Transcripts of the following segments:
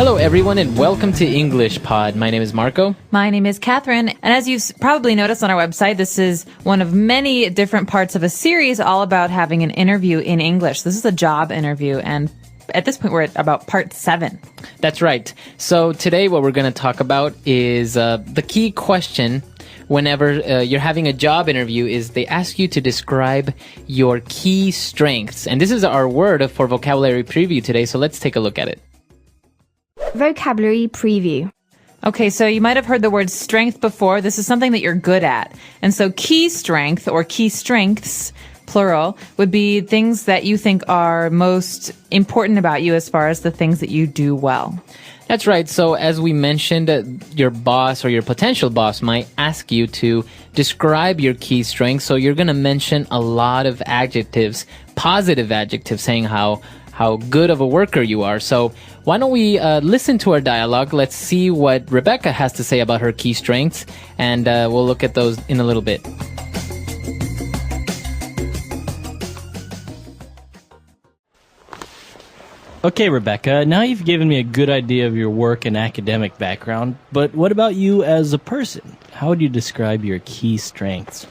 Hello everyone and welcome to EnglishPod. My name is Marco. My name is Catherine, and as you've probably noticed on our website, this is one of many different parts of a series all about having an interview in English. This is a job interview, and at this point we're at about part 7. That's right. So today what we're going to talk about is the key question whenever you're having a job interview is they ask you to describe your key strengths. And this is our word for vocabulary preview today, so let's take a look at it. Vocabulary preview. Okay, so you might have heard the word strength before. This is something that you're good at. And so key strength or key strengths, plural, would be things that you think are most important about you as far as the things that you do well. That's right. So as we mentioned, your boss or your potential boss might ask you to describe your key strengths. So you're going to mention a lot of adjectives, positive adjectives, saying how good of a worker you are. So why don't we listen to our dialogue? Let's see what Rebecca has to say about her key strengths, and we'll look at those in a little bit. Okay, Rebecca, now you've given me a good idea of your work and academic background, but what about you as a person? How would you describe your key strengths?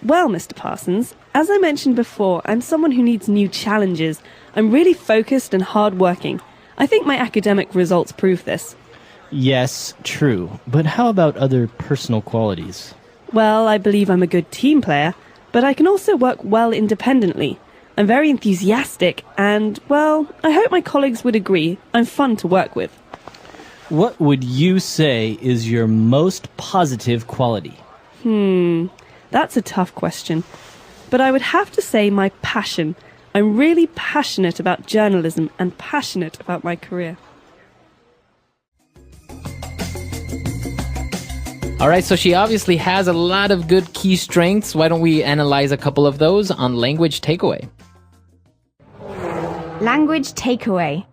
Well, Mr. Parsons, as I mentioned before, I'm someone who needs new challenges. I'm really focused and hardworking. I think my academic results prove this. Yes, true. But how about other personal qualities? Well, I believe I'm a good team player, but I can also work well independently. I'm very enthusiastic and, well, I hope my colleagues would agree. I'm fun to work with. What would you say is your most positive quality? That's a tough question. But I would have to say my passion. I'm really passionate about journalism and passionate about my career. All right, so she obviously has a lot of good key strengths. Why don't we analyze a couple of those on Language Takeaway? Language takeaway.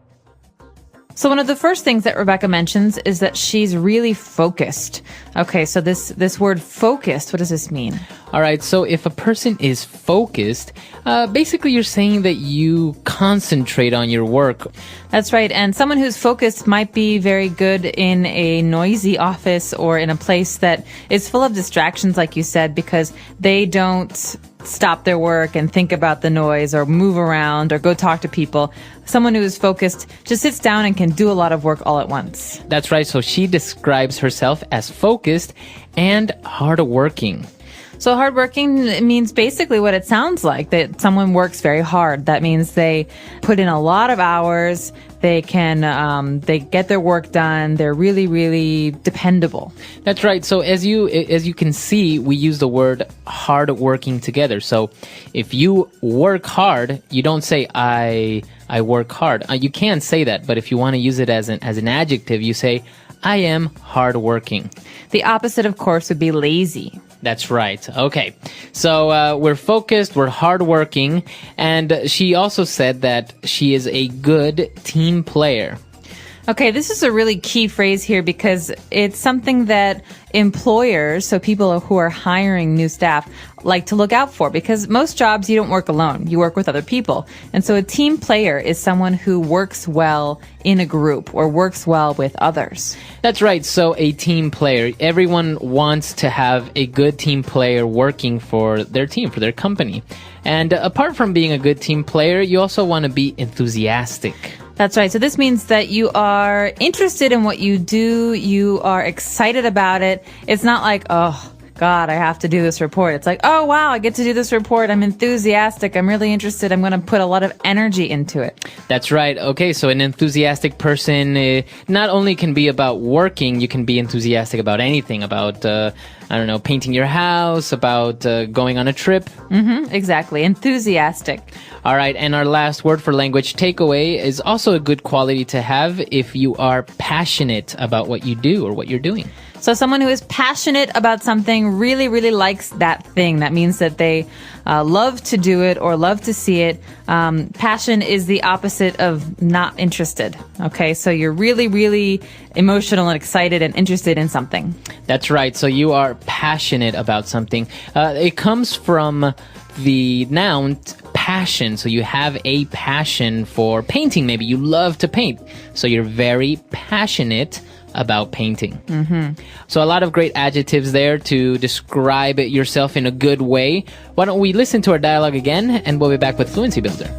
So one of the first things that Rebecca mentions is that she's really focused. Okay, so this word focused, what does this mean? All right, so if a person is focused, basically you're saying that you concentrate on your work. That's right, and someone who's focused might be very good in a noisy office or in a place that is full of distractions, like you said, because they don't stop their work and think about the noise or move around or go talk to people. Someone who is focused just sits down and can do a lot of work all at once. That's right, so she describes herself as focused and hardworking. So hardworking means basically what it sounds like, that someone works very hard. That means they put in a lot of hours. They can, they get their work done. They're really, really dependable. That's right. So as you can see, we use the word hardworking together. So if you work hard, you don't say I work hard. You can say that, but if you want to use it as an adjective, you say I am hardworking. The opposite, of course, would be lazy. That's right. Okay. So we're focused, we're hardworking, and she also said that she is a good team player. Okay, this is a really key phrase here because it's something that employers, so people who are hiring new staff, like to look out for, because most jobs you don't work alone, you work with other people. And so a team player is someone who works well in a group or works well with others. That's right. So a team player, everyone wants to have a good team player working for their team, for their company. And apart from being a good team player, you also want to be enthusiastic. That's right. So this means that you are interested in what you do. You are excited about it. It's not like, oh, God, I have to do this report. It's like, oh, wow, I get to do this report. I'm enthusiastic. I'm really interested. I'm going to put a lot of energy into it. That's right. Okay, so an enthusiastic person not only can be about working, you can be enthusiastic about anything, about, painting your house, about going on a trip. Exactly. Enthusiastic. All right, and our last word for language takeaway is also a good quality to have if you are passionate about what you do or what you're doing. So someone who is passionate about something really, really likes that thing. That means that they love to do it or love to see it. Passion is the opposite of not interested. Okay, so you're really, really emotional and excited and interested in something. That's right. So you are passionate about something. It comes from the noun passion. So you have a passion for painting. Maybe you love to paint. So you're very passionate about painting. So a lot of great adjectives there to describe yourself in a good way. Why don't we listen to our dialogue again, and we'll be back with Fluency Builder.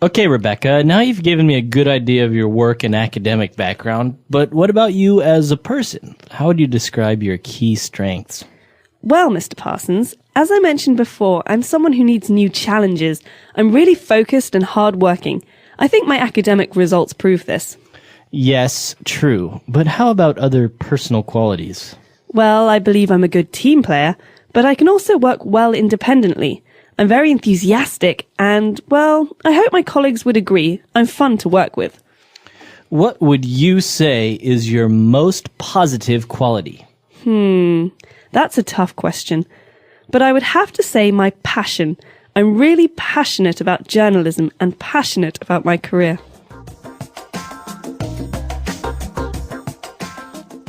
Okay, Rebecca, now you've given me a good idea of your work and academic background, but what about you as a person? How would you describe your key strengths? Well, Mr. Parsons, as I mentioned before, I'm someone who needs new challenges. I'm really focused and hardworking. I think my academic results prove this. Yes, true, but how about other personal qualities? Well, I believe I'm a good team player, but I can also work well independently. I'm very enthusiastic and, well, I hope my colleagues would agree. I'm fun to work with. What would you say is your most positive quality? That's a tough question. But I would have to say my passion. I'm really passionate about journalism and passionate about my career.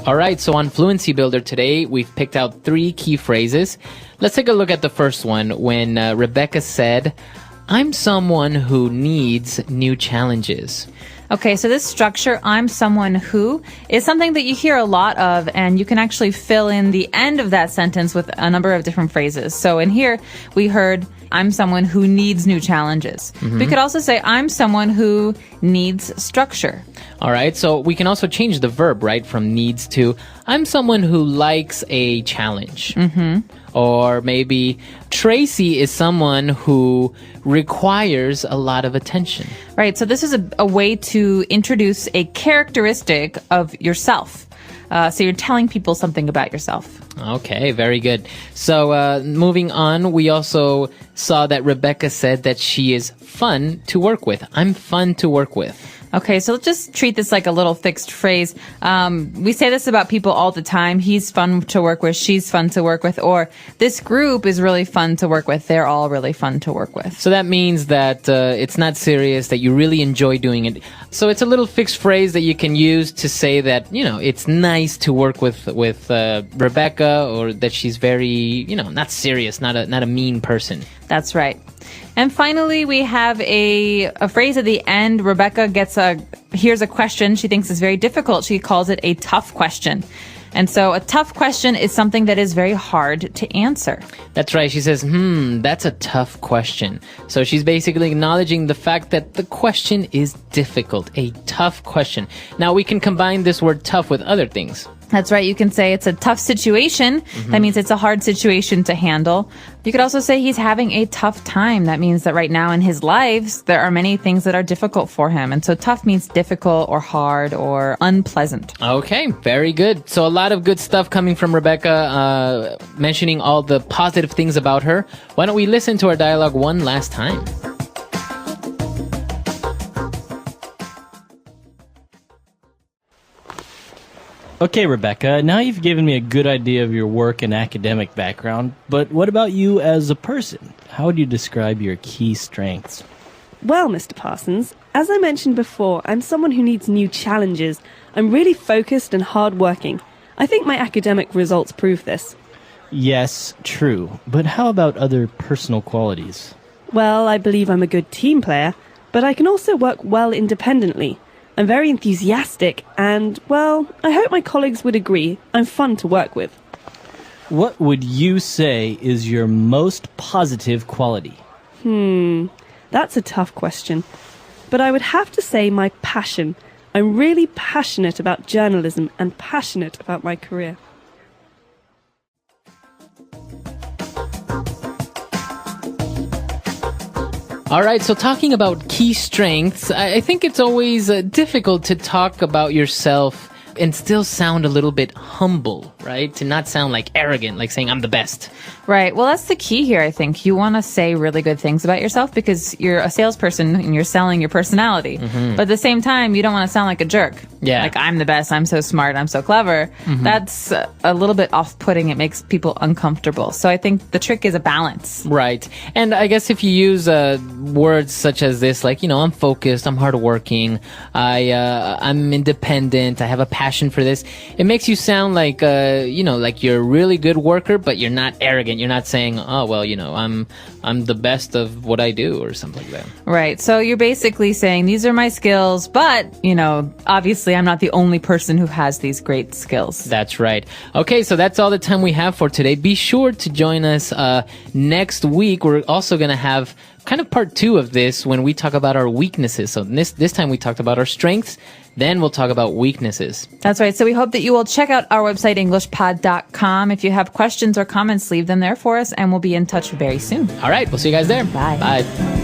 All right, so on Fluency Builder today, we've picked out 3 key phrases. Let's take a look at the first one when Rebecca said, I'm someone who needs new challenges. Okay, so this structure, I'm someone who, is something that you hear a lot of, and you can actually fill in the end of that sentence with a number of different phrases. So in here, we heard, I'm someone who needs new challenges. We could also say, I'm someone who needs structure. All right, so we can also change the verb, right, from needs to, I'm someone who likes a challenge. Or maybe Tracy is someone who requires a lot of attention. Right, so this is a way to introduce a characteristic of yourself. So you're telling people something about yourself. Okay, very good. So moving on, we also saw that Rebecca said that she is fun to work with. I'm fun to work with. Okay, so let's just treat this like a little fixed phrase. We say this about people all the time. He's fun to work with. She's fun to work with. Or this group is really fun to work with. They're all really fun to work with. So that means that it's not serious, that you really enjoy doing it. So it's a little fixed phrase that you can use to say that, you know, it's nice to work with Rebecca, or that she's very, you know, not serious, not a mean person. That's right. And finally, we have a phrase at the end. Rebecca here's a question she thinks is very difficult. She calls it a tough question. And so a tough question is something that is very hard to answer. That's right. She says, that's a tough question. So she's basically acknowledging the fact that the question is difficult, a tough question. Now we can combine this word tough with other things. That's right. You can say it's a tough situation. That means it's a hard situation to handle. You could also say he's having a tough time. That means that right now in his life, there are many things that are difficult for him. And so tough means difficult or hard or unpleasant. Okay, very good. So a lot of good stuff coming from Rebecca, mentioning all the positive things about her. Why don't we listen to our dialogue one last time? Okay, Rebecca, now you've given me a good idea of your work and academic background, but what about you as a person? How would you describe your key strengths? Well, Mr. Parsons, as I mentioned before, I'm someone who needs new challenges. I'm really focused and hardworking. I think my academic results prove this. Yes, true, but how about other personal qualities? Well, I believe I'm a good team player, but I can also work well independently. I'm very enthusiastic and, well, I hope my colleagues would agree. I'm fun to work with. What would you say is your most positive quality? That's a tough question. But I would have to say my passion. I'm really passionate about journalism and passionate about my career. All right, so talking about key strengths, I think it's always difficult to talk about yourself and still sound a little bit humble, right? To not sound like arrogant, like saying I'm the best. Right. Well, that's the key here, I think. You want to say really good things about yourself because you're a salesperson and you're selling your personality. But at the same time, you don't want to sound like a jerk. Yeah. Like, I'm the best, I'm so smart, I'm so clever. That's a little bit off-putting. It makes people uncomfortable. So I think the trick is a balance. Right. And I guess if you use words such as this, like, you know, I'm focused, I'm hardworking, I'm independent, I have a passion for this, it makes you sound like like you're a really good worker, but you're not arrogant. You're not saying, oh, well, I'm the best of what I do or something like that. Right. So you're basically saying these are my skills, but, obviously I'm not the only person who has these great skills. That's right. Okay, so that's all the time we have for today. Be sure to join us next week. We're also going to have kind of part 2 of this when we talk about our weaknesses. So this time we talked about our strengths. Then we'll talk about weaknesses. That's right. So we hope that you will check out our website, EnglishPod.com. If you have questions or comments, leave them there for us, and we'll be in touch very soon. All right, we'll see you guys there. Bye. Bye.